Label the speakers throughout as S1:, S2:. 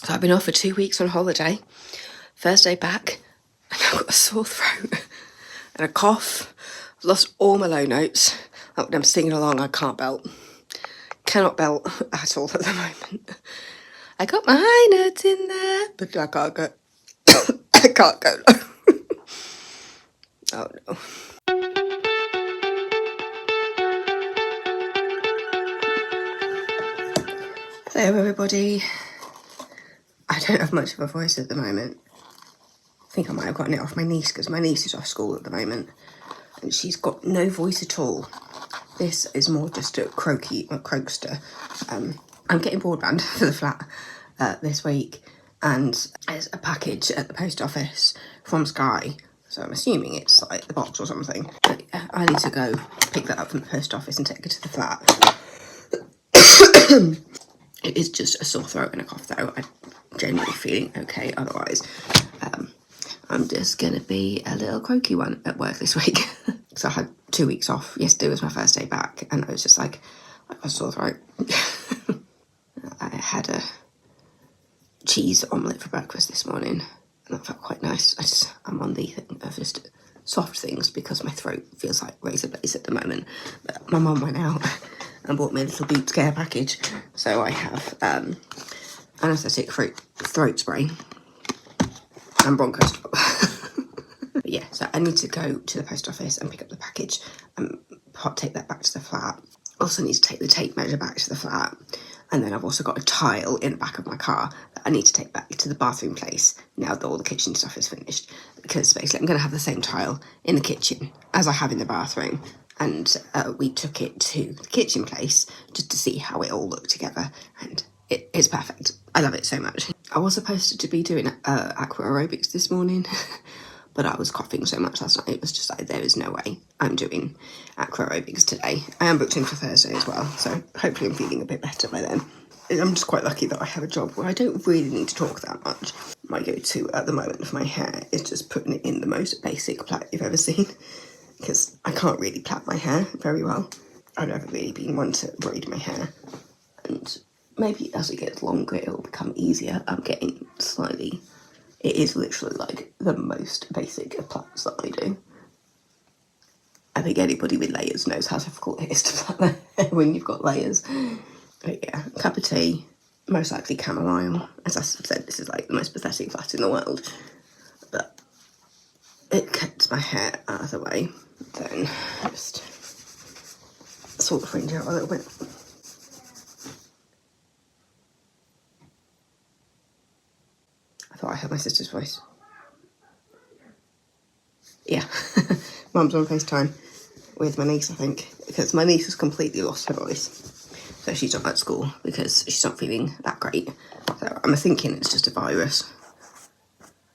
S1: So I've been off for 2 weeks on holiday. First day back, and I've got a sore throat and a cough. I've lost all my low notes. I'm singing along, I can't belt. Cannot belt at all at the moment. I got my high notes in there, but I can't go. I can't go low. Oh no. Hello everybody. I don't have much of a voice at the moment. I think I might have gotten it off my niece because my niece is off school at the moment and she's got no voice at all. This is more just a croakster. I'm getting broadband for the flat this week, and there's a package at the post office from Sky, so I'm assuming it's like the box or something. But yeah, I need to go pick that up from the post office and take it to the flat. It is just a sore throat and a cough though. I'm generally feeling okay otherwise. I'm just going to be a little croaky one at work this week. So I had 2 weeks off. Yesterday was my first day back and I was just like, I got a sore throat. I had a cheese omelette for breakfast this morning and that felt quite nice. I'm on the thing of just soft things because my throat feels like razor blades at the moment. But my mum went out and bought me a little Boots care package. So I have anaesthetic throat spray and broncho stop. But yeah, so I need to go to the post office and pick up the package and take that back to the flat. Also need to take the tape measure back to the flat. And then I've also got a tile in the back of my car that I need to take back to the bathroom place now that all the kitchen stuff is finished. Because basically I'm going to have the same tile in the kitchen as I have in the bathroom. And we took it to the kitchen place just to see how it all looked together. And it is perfect. I love it so much. I was supposed to be doing aqua aerobics this morning. But I was coughing so much last night, it was just like, there is no way I'm doing aqua aerobics today. I am booked in for Thursday as well, so hopefully I'm feeling a bit better by then. I'm just quite lucky that I have a job where I don't really need to talk that much. My go-to at the moment for my hair is just putting it in the most basic plait you've ever seen, because I can't really plait my hair very well. I've never really been one to braid my hair, and maybe as it gets longer it'll become easier. I'm getting slightly... It is literally like the most basic of plaits that I do. I think anybody with layers knows how difficult it is to plait their hair when you've got layers. But yeah, a cup of tea, most likely chamomile. As I said, this is like the most pathetic plait in the world. But it gets my hair out of the way. Then just sort the fringe out a little bit. I thought I heard my sister's voice. Yeah, Mum's on FaceTime with my niece, I think, because my niece has completely lost her voice. So she's not at school because she's not feeling that great. So I'm thinking it's just a virus.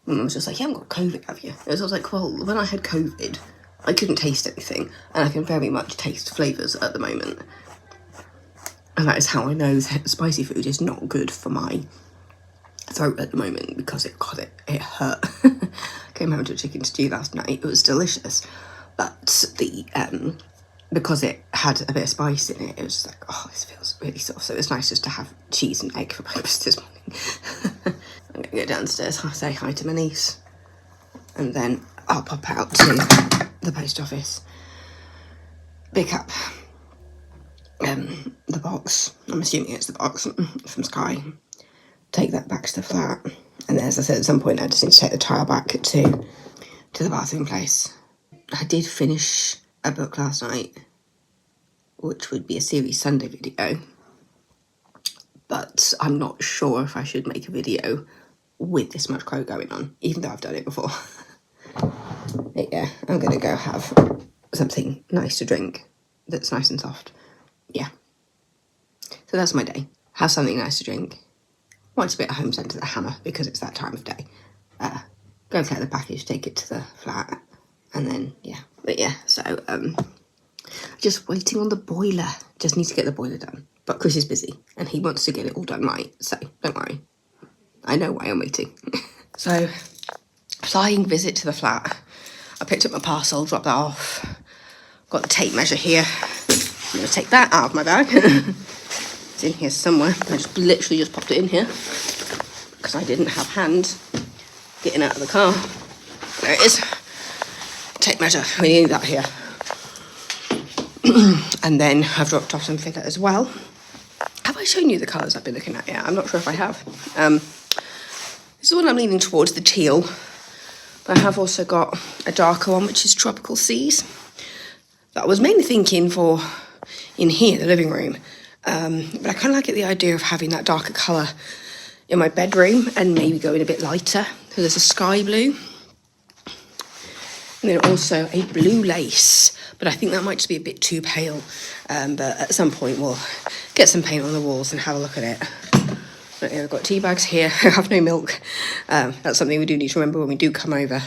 S1: And Mum was just like, you haven't got COVID, have you? I was like, well, when I had COVID, I couldn't taste anything, and I can very much taste flavours at the moment. And that is how I know that spicy food is not good for my throat at the moment, because it hurt. Came home to a chicken stew last night. It was delicious, but because it had a bit of spice in it, it was just like, oh, this feels really soft. So it's nice just to have cheese and egg for breakfast this morning. I'm gonna go downstairs, I'll say hi to my niece, and then I'll pop out to the post office, pick up the box. I'm assuming it's the box from Sky. Take that back to the flat, and then, as I said, at some point I just need to take the tile back to the bathroom place. I did finish a book last night, which would be a Series Sunday video, but I'm not sure if I should make a video with this much crow going on, even though I've done it before. But yeah, I'm gonna go have something nice to drink that's nice and soft. Yeah, so that's my day. Have something nice to drink. Watch a bit of Home Centre the Hammer because it's that time of day. Go collect the package, take it to the flat, and then, yeah. But yeah, so, just waiting on the boiler. Just need to get the boiler done. But Chris is busy, and he wants to get it all done right, so don't worry. I know why I'm waiting. So, flying visit to the flat. I picked up my parcel, dropped that off. Got the tape measure here. I'm going to take that out of my bag. It's in here somewhere. I just literally just popped it in here. because I didn't have hands getting out of the car. There it is. Tape measure, we need that here. And then I've dropped off some filler as well. Have I shown you the colours I've been looking at yet? I'm not sure if I have. This is the one I'm leaning towards, the teal. But I have also got a darker one, which is Tropical Seas. That I was mainly thinking for in here, the living room. But I kind of like it, the idea of having that darker colour in my bedroom and maybe going a bit lighter. So there's a sky blue. And then also a blue lace. But I think that might just be a bit too pale. But at some point we'll get some paint on the walls and have a look at it. But yeah, I've got tea bags here. I have no milk. That's something we do need to remember when we do come over.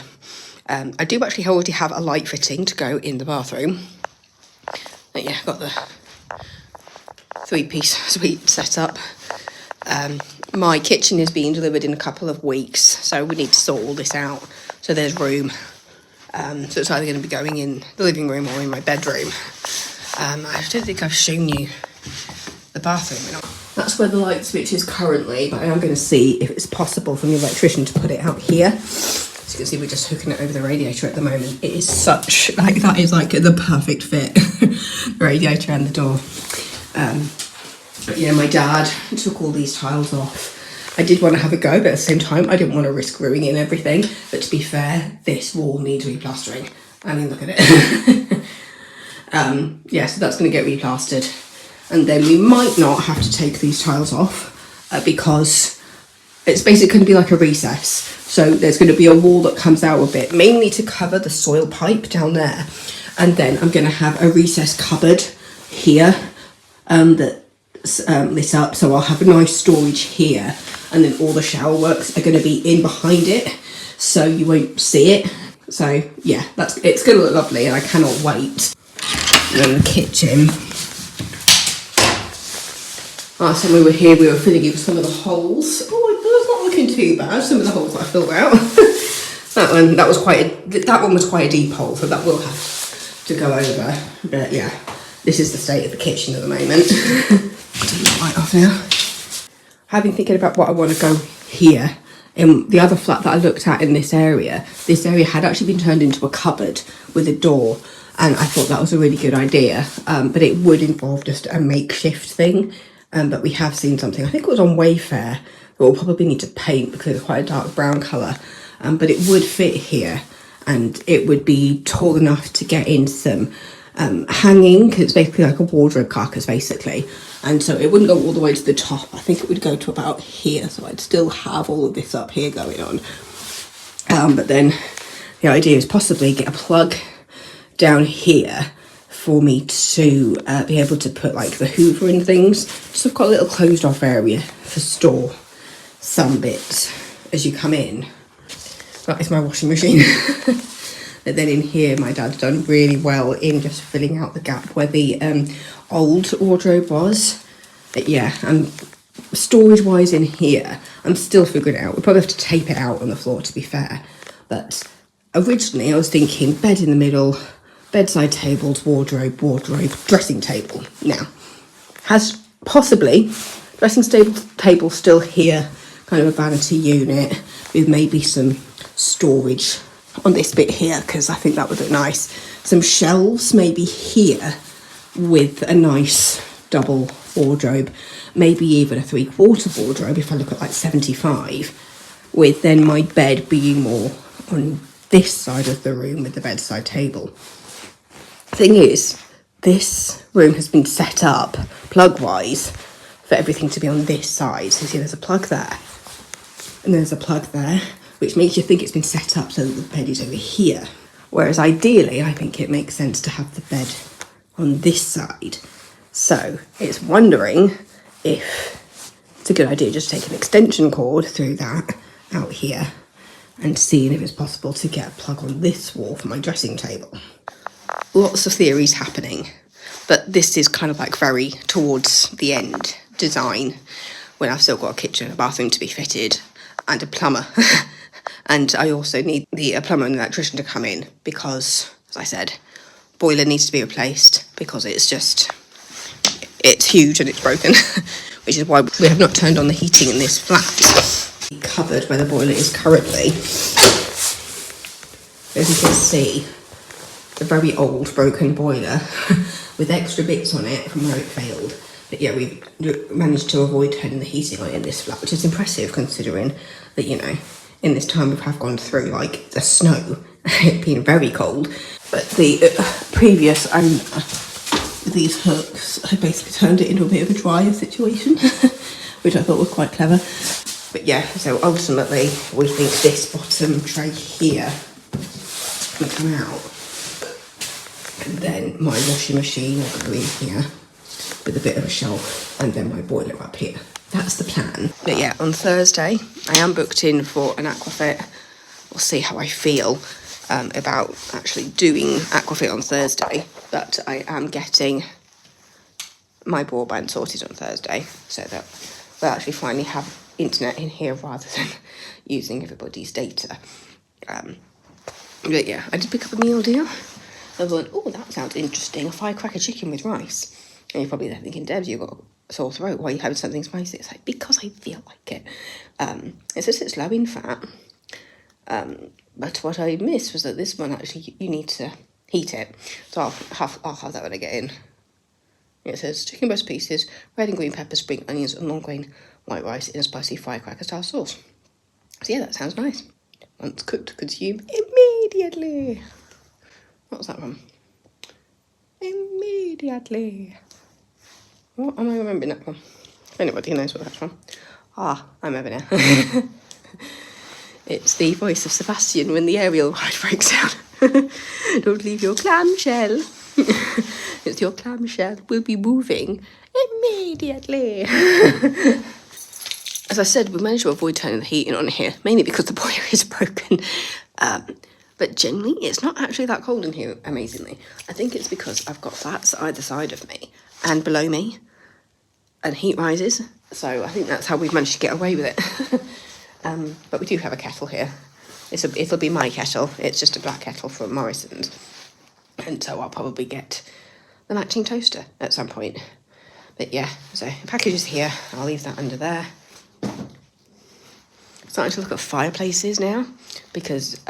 S1: I do actually already have a light fitting to go in the bathroom. But yeah, got the 3-piece suite set up. My kitchen is being delivered in a couple of weeks, so we need to sort all this out. So there's room. So it's either going to be going in the living room or in my bedroom. I don't think I've shown you the bathroom. That's where the light switch is currently, but I am going to see if it's possible from the electrician to put it out here. As you can see, we're just hooking it over the radiator at the moment. It is such, like, that is like the perfect fit. The radiator and the door. But yeah, my dad took all these tiles off. I did want to have a go, but at the same time, I didn't want to risk ruining everything. But to be fair, this wall needs replastering. I mean, look at it. Yeah, so that's going to get replastered. And then we might not have to take these tiles off because it's basically going to be like a recess. So there's going to be a wall that comes out a bit, mainly to cover the soil pipe down there. And then I'm going to have a recess cupboard here that's lit up. So I'll have a nice storage here. And then all the shower works are going to be in behind it. So you won't see it. So yeah, it's going to look lovely and I cannot wait. And then the kitchen. Last time we were here, we were filling in some of the holes. Oh, it's not looking too bad. Some of the holes that I filled out. that one was quite a deep hole, so that will have to go over. But yeah, this is the state of the kitchen at the moment. Turn the light off now. I've been thinking about what I want to go here. In the other flat that I looked at in this area had actually been turned into a cupboard with a door. And I thought that was a really good idea. But it would involve just a makeshift thing. But we have seen something, I think it was on Wayfair, that we'll probably need to paint because it's quite a dark brown colour. But it would fit here and it would be tall enough to get in some hanging, because it's basically like a wardrobe carcass basically. And so it wouldn't go all the way to the top. I think it would go to about here. So I'd still have all of this up here going on. But then the idea is possibly get a plug down here for me to be able to put like the hoover and things. So I've got a little closed off area to store some bits as you come in. That is my washing machine. And then in here, my dad's done really well in just filling out the gap where the old wardrobe was. But yeah, and storage wise in here, I'm still figuring it out. We'll probably have to tape it out on the floor to be fair. But originally I was thinking bed in the middle, bedside tables, wardrobe, dressing table. Now, has possibly dressing table still here, kind of a vanity unit with maybe some storage on this bit here, because I think that would look nice. Some shelves maybe here with a nice double wardrobe, maybe even a 3/4 wardrobe if I look at like 75, with then my bed being more on this side of the room with the bedside table. Thing is, this room has been set up plug wise for everything to be on this side. So you see there's a plug there and there's a plug there, which makes you think it's been set up so that the bed is over here. Whereas ideally I think it makes sense to have the bed on this side. So it's wondering if it's a good idea just to take an extension cord through that out here and seeing if it's possible to get a plug on this wall for my dressing table. Lots of theories happening, but this is kind of like very towards the end design when I've still got a kitchen and a bathroom to be fitted and a plumber. And I also need a plumber and an electrician to come in because, as I said, boiler needs to be replaced because it's huge and it's broken, which is why we have not turned on the heating in this flat. Covered where the boiler is currently. As you can see, the very old broken boiler with extra bits on it from where it failed. But yeah, we managed to avoid turning the heating on in this flat, which is impressive considering that, you know, in this time we have gone through like the snow, it being very cold. But the previous owner with these hooks had basically turned it into a bit of a dryer situation, which I thought was quite clever. But yeah, so ultimately we think this bottom tray here will come out. And then my washing machine will go in here with a bit of a shelf, and then my boiler up here. That's the plan. But yeah, on Thursday, I am booked in for an aquafit. We'll see how I feel about actually doing aquafit on Thursday. But I am getting my broadband sorted on Thursday, so that we'll actually finally have internet in here rather than using everybody's data. But yeah, I did pick up a meal deal. I went, oh, that sounds interesting. A firecracker chicken with rice. And you're probably there thinking, Debs, you've got a sore throat. Why are you having something spicy? It's like, because I feel like it. It says it's low in fat. But what I missed was that this one actually, you need to heat it. So I'll have that when I get in. It says chicken breast pieces, red and green peppers, spring onions, and long grain white rice in a spicy firecracker style sauce. So yeah, that sounds nice. Once cooked, consume immediately. What was that from? Immediately. What am I remembering that from? Anybody knows what that's from? Ah, I remember now. It's the voice of Sebastian when the aerial ride breaks down. Don't leave your clamshell. It's your clamshell will be moving immediately. As I said, we managed to avoid turning the heating on here, mainly because the boiler is broken. But generally, it's not actually that cold in here, amazingly. I think it's because I've got flats either side of me and below me, and heat rises. So I think that's how we've managed to get away with it. But we do have a kettle here. It'll be my kettle. It's just a black kettle from Morrison's. And so I'll probably get the matching toaster at some point. But yeah, so the package is here. I'll leave that under there. Starting to look at fireplaces now, because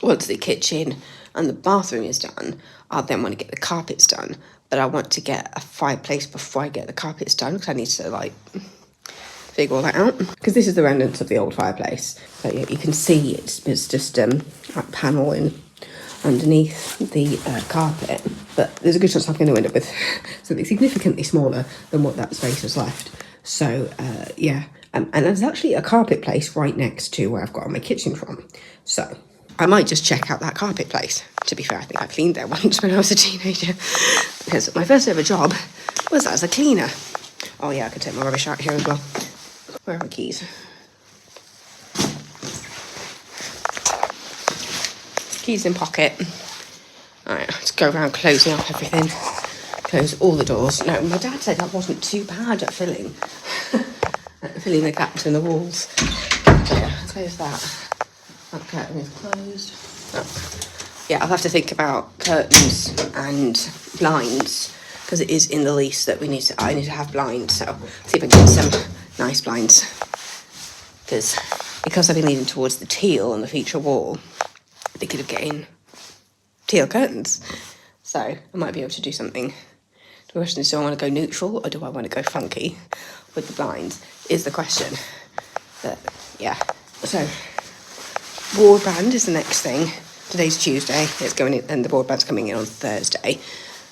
S1: once the kitchen and the bathroom is done, I'll then want to get the carpets done. But I want to get a fireplace before I get the carpets done, because I need to like figure all that out. Because this is the remnants of the old fireplace. So yeah, you can see it's just like paneling underneath the carpet. But there's a good chance I'm going to end up with something significantly smaller than what that space was left. So yeah, and there's actually a carpet place right next to where I've got my kitchen from. So I might just check out that carpet place. To be fair, I think I cleaned there once when I was a teenager, because my first ever job was as a cleaner. Oh yeah, I can take my rubbish out here as well. Where are my keys? Keys in pocket. Alright, let's go around closing up everything. Close all the doors. No, my dad said I wasn't too bad at filling the gaps in the walls. So yeah, close that. That curtain is closed. Oh. Yeah, I'll have to think about curtains and blinds, because it is in the lease that I need to have blinds. So see if I can get some nice blinds. Because I've been leaning towards the teal on the feature wall, I'm thinking of getting teal curtains. So I might be able to do something. The question is, do I want to go neutral or do I want to go funky with the blinds, is the question. But yeah, so broadband is the next thing. Today's Tuesday, it's going in, and the broadband's coming in on Thursday.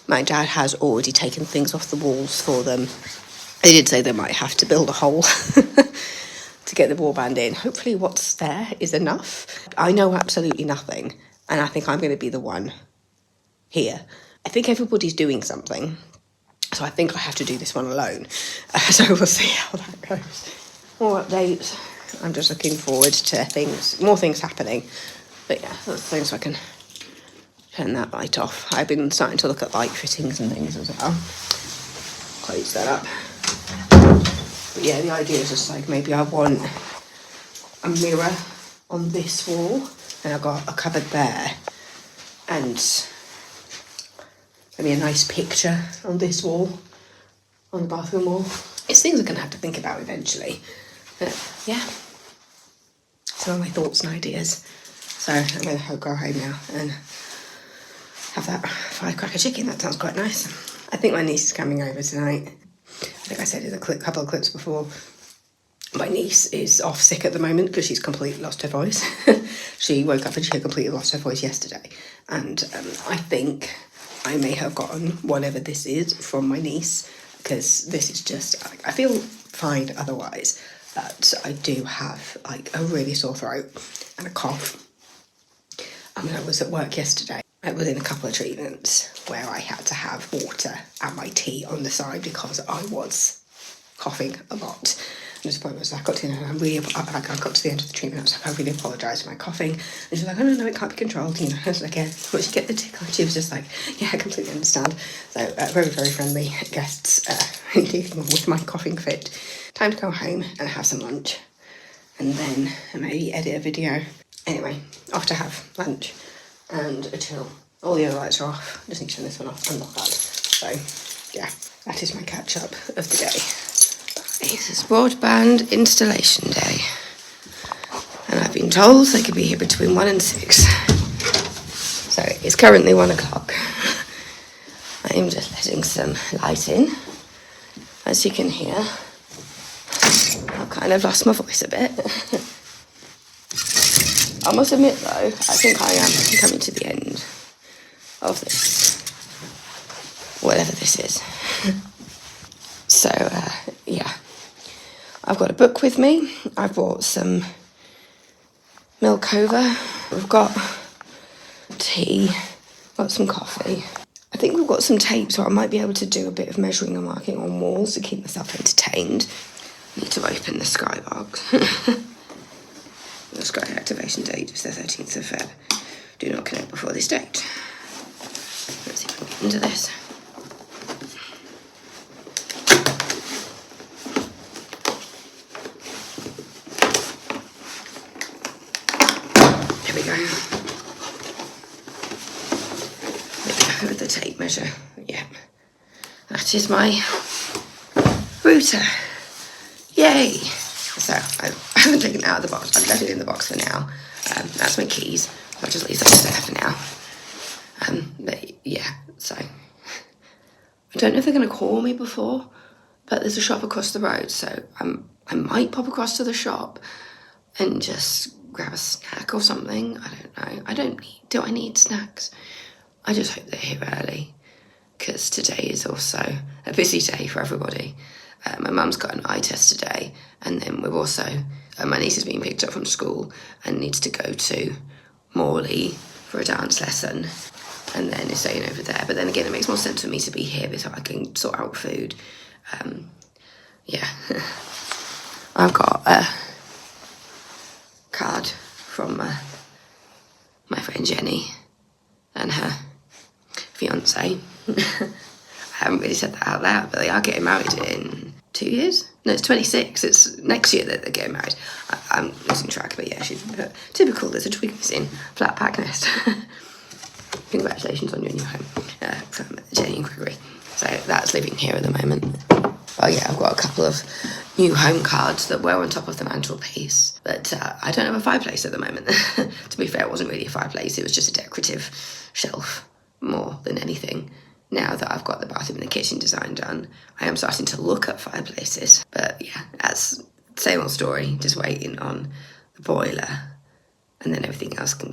S1: My dad has already taken things off the walls for them. They did say they might have to build a hole to get the broadband in. Hopefully what's there is enough. I know absolutely nothing, and I think I'm going to be the one here. I think everybody's doing something, so I think I have to do this one alone. So we'll see how that goes. More updates. I'm just looking forward to more things happening. But yeah, that's things so I can turn that light off. I've been starting to look at light fittings and things as well. Close that up. But yeah, the idea is just like, maybe I want a mirror on this wall, and I've got a cupboard there, and maybe a nice picture on this wall, on the bathroom wall. It's things I'm going to have to think about eventually. Yeah, some of my thoughts and ideas. So I'm going to go home now and have that firecracker chicken. That sounds quite nice. I think my niece is coming over tonight. I think I said in a couple of clips before, my niece is off sick at the moment because she's completely lost her voice. She woke up and she had completely lost her voice yesterday. And I think I may have gotten whatever this is from my niece, because this is just, I feel fine otherwise, but I do have like a really sore throat and a cough. I mean, I was at work yesterday. I was in a couple of treatments where I had to have water and my tea on the side because I was coughing a lot. And just point was, I got to the end, I got to the end of the treatment. I was like, I really apologise for my coughing. And she's like, oh no, it can't be controlled. You know, I was like, yeah, once you get the tickle. She was just like, yeah, I completely understand. So very, very friendly guests dealing with my coughing fit. Time to go home and have some lunch, and then maybe edit a video. Anyway, off to have lunch and a chill. All the other lights are off. Just need to turn this one off. I'm not bad. So yeah, that is my catch up of the day. This is Broadband installation day, and I've been told they could be here between 1 and 6. So it's currently 1 o'clock. I am just letting some light in. As you can hear, I've kind of lost my voice a bit. I must admit though, I think I am coming to the end of this, whatever this is. So yeah, I've got a book with me. I've brought some milk over. We've got tea, got some coffee. I think we've got some tape, so I might be able to do a bit of measuring and marking on walls to keep myself entertained. I need to open the skybox. The Sky activation date is the 13th of Feb. Do not connect before this date. Let's see if I can get into this. There we go. With the tape measure. Yeah. That is my router. Yay! So I haven't taken it out of the box. I've left it in the box for now. That's my keys. I'll just leave those there for now. But yeah, so I don't know if they're going to call me before, but there's a shop across the road, so I might pop across to the shop and just grab a snack or something. I don't know. Do I need snacks? I just hope they're here early, because today is also a busy day for everybody. My mum's got an eye test today, and then we've also, my niece is being picked up from school and needs to go to Morley for a dance lesson, and then is staying over there. But then again, it makes more sense for me to be here because I can sort out food. Yeah. I've got a card from my friend Jenny and her fiance. I haven't really said that out loud, but they are getting married in 2 years. No, it's 26. It's next year that they're getting married. I'm losing track, but yeah, she's typical. There's a twig missing. Flat pack nest. Congratulations on your new home from Jenny and Gregory. So that's living here at the moment. Oh yeah, I've got a couple of new home cards that were on top of the mantelpiece, but I don't have a fireplace at the moment. To be fair, it wasn't really a fireplace. It was just a decorative shelf more than anything. Now that I've got the bathroom and the kitchen design done, I am starting to look at fireplaces. But yeah, that's same old story, just waiting on the boiler, and then everything else can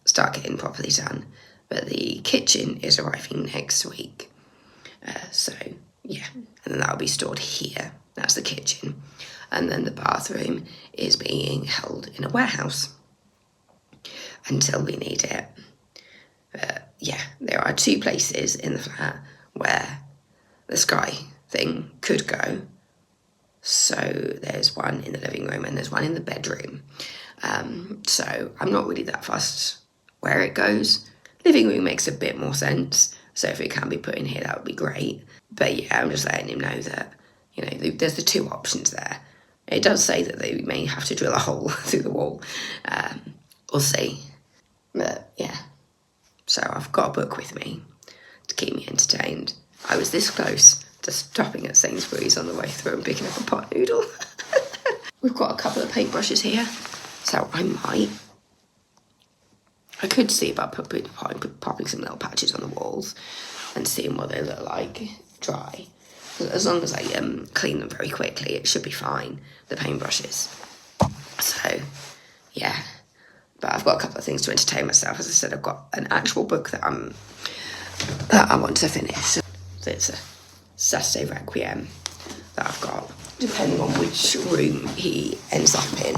S1: start getting properly done. But the kitchen is arriving next week. So yeah, and then that'll be stored here. That's the kitchen. And then the bathroom is being held in a warehouse until we need it. Yeah, there are 2 places in the flat where the Sky thing could go. So there's one in the living room and there's one in the bedroom. So I'm not really that fussed where it goes. Living room makes a bit more sense. So if it can be put in here, that would be great. But yeah, I'm just letting him know that, you know, there's the 2 options there. It does say that they may have to drill a hole through the wall. We'll see. But yeah. So I've got a book with me to keep me entertained. I was this close to stopping at Sainsbury's on the way through and picking up a pot noodle. we've got a couple of paintbrushes here, so I could see about popping some little patches on the walls and seeing what they look like dry. As long as I clean them very quickly, it should be fine, the paintbrushes. So, yeah. But I've got a couple of things to entertain myself. As I said, I've got an actual book that I want to finish. So it's a Saturday Requiem that I've got. Depending on which room he ends up in,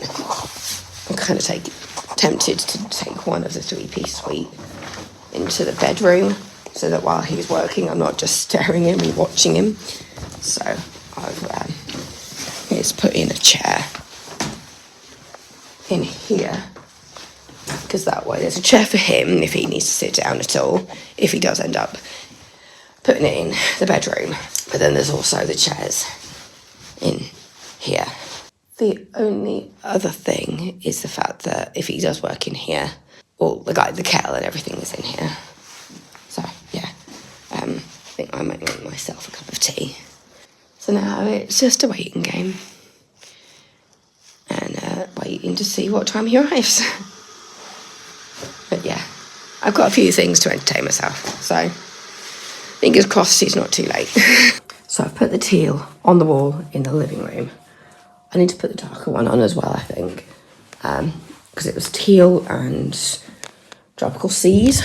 S1: I'm kind of tempted to take one of the three-piece suite into the bedroom, so that while he's working, I'm not just staring at him and watching him. So I've just put in a chair in here, because that way there's a chair for him if he needs to sit down at all, if he does end up putting it in the bedroom. But then there's also the chairs in here. The only other thing is the fact that if he does work in here, all the kettle and everything is in here. So yeah, I think I might make myself a cup of tea. So now it's just a waiting game, and waiting to see what time he arrives. But yeah, I've got a few things to entertain myself, so fingers crossed he's not too late. So I've put the teal on the wall in the living room. I need to put the darker one on as well, I think, because it was teal and tropical seas.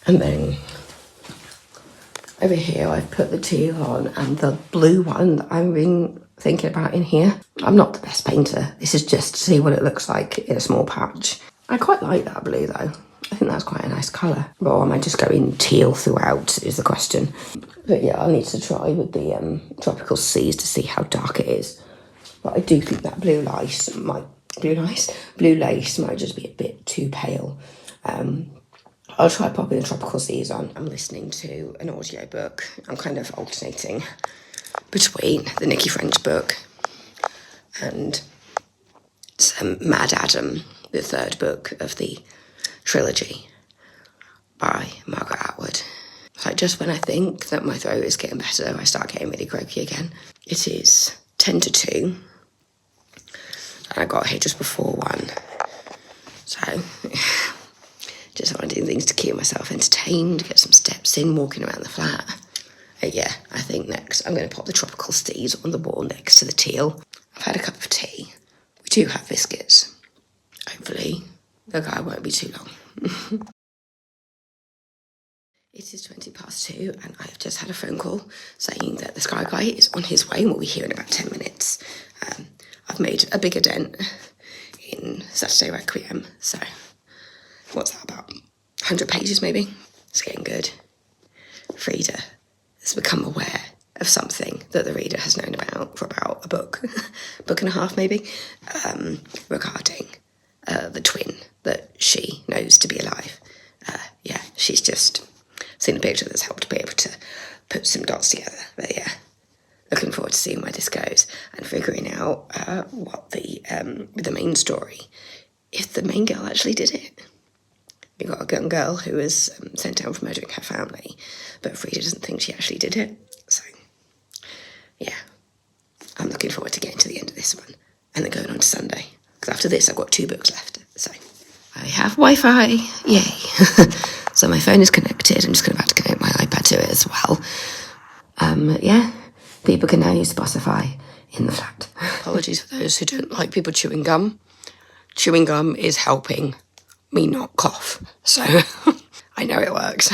S1: And then over here I've put the teal on, and the blue one that I've been thinking about in here. I'm not the best painter. This is just to see what it looks like in a small patch. I quite like that blue though. I think that's quite a nice colour. Or am I just going teal throughout is the question. But yeah, I'll need to try with the tropical seas to see how dark it is. But I do think that blue lace might just be a bit too pale. I'll try popping the tropical seas on. I'm listening to an audiobook. I'm kind of alternating between the Nikki French book and some Mad Adam, the third book of the trilogy by Margaret Atwood. Like, just when I think that my throat is getting better, I start getting really croaky again. It is 10 to 2, and I got here just before 1. So, just want to do things to keep myself entertained, get some steps in, walking around the flat. Yeah, I think next I'm going to pop the tropical seas on the wall next to the teal. I've had a cup of tea. We do have biscuits. Hopefully, the guy won't be too long. It is 2:20, and I have just had a phone call saying that the Sky Guy is on his way and will be here in about 10 minutes. I've made a bigger dent in Saturday Requiem, so what's that, about 100 pages maybe? It's getting good. Frida has become aware of something that the reader has known about for about a book and a half maybe, regarding the twin that she knows to be alive. Yeah, she's just seen a picture that's helped be able to put some dots together. But yeah, looking forward to seeing where this goes and figuring out what the main story, if the main girl actually did it. You've got a young girl who was sent down for murdering her family, but Frida doesn't think she actually did it. So, yeah, I'm looking forward to getting to the end of this one and then going on to Sunday. Because after this, I've got 2 books left. So, I have Wi-Fi. Yay. So my phone is connected. I'm just about to connect my iPad to it as well. Yeah, people can now use Spotify in the flat. Apologies for those who don't like people chewing gum. Chewing gum is helping me not cough, so I know it works.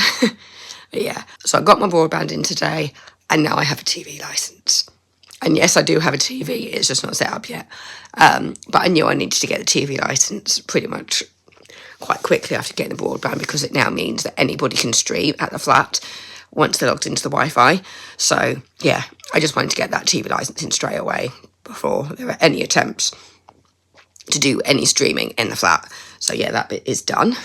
S1: Yeah, so I got my broadband in today, and now I have a TV licence. And yes, I do have a TV, it's just not set up yet. But I knew I needed to get the TV licence pretty much quite quickly after getting the broadband, because it now means that anybody can stream at the flat once they're logged into the Wi-Fi. So yeah, I just wanted to get that TV licence in straight away before there were any attempts to do any streaming in the flat. So yeah, that bit is done.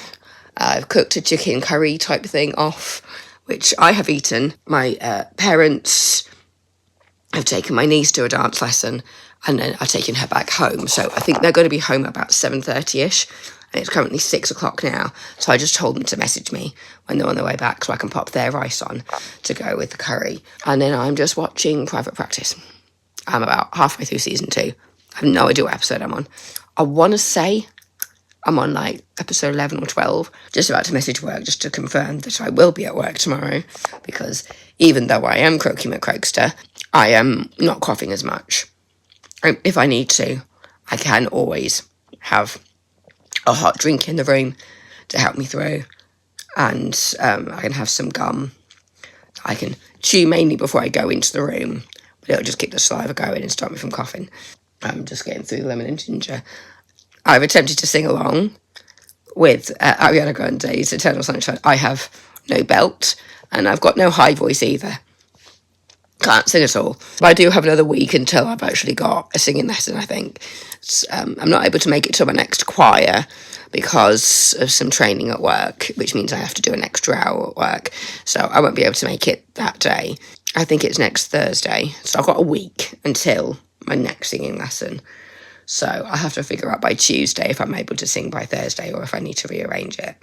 S1: I've cooked a chicken curry type thing off, which I have eaten. My parents have taken my niece to a dance lesson, and then I've taken her back home. So I think they're going to be home about 7:30ish, and it's currently 6 o'clock now. So I just told them to message me when they're on their way back so I can pop their rice on to go with the curry. And then I'm just watching Private Practice. I'm about halfway through season 2. I have no idea what episode I'm on. I want to say I'm on like episode 11 or 12. Just about to message work just to confirm that I will be at work tomorrow, because even though I am Croaky McCroakster, I am not coughing as much. If I need to, I can always have a hot drink in the room to help me through, and I can have some gum. I can chew mainly before I go into the room, but it'll just keep the saliva going and stop me from coughing. I'm just getting through the lemon and ginger. I've attempted to sing along with Ariana Grande's Eternal Sunshine. I have no belt, and I've got no high voice either. Can't sing at all. But I do have another week until I've actually got a singing lesson, I think. I'm not able to make it to my next choir because of some training at work, which means I have to do an extra hour at work. So I won't be able to make it that day. I think it's next Thursday. So I've got a week until my next singing lesson. So I'll have to figure out by Tuesday if I'm able to sing by Thursday or if I need to rearrange it.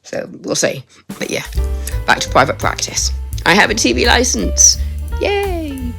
S1: So we'll see. But yeah, back to private practice. I have a TV licence. Yay!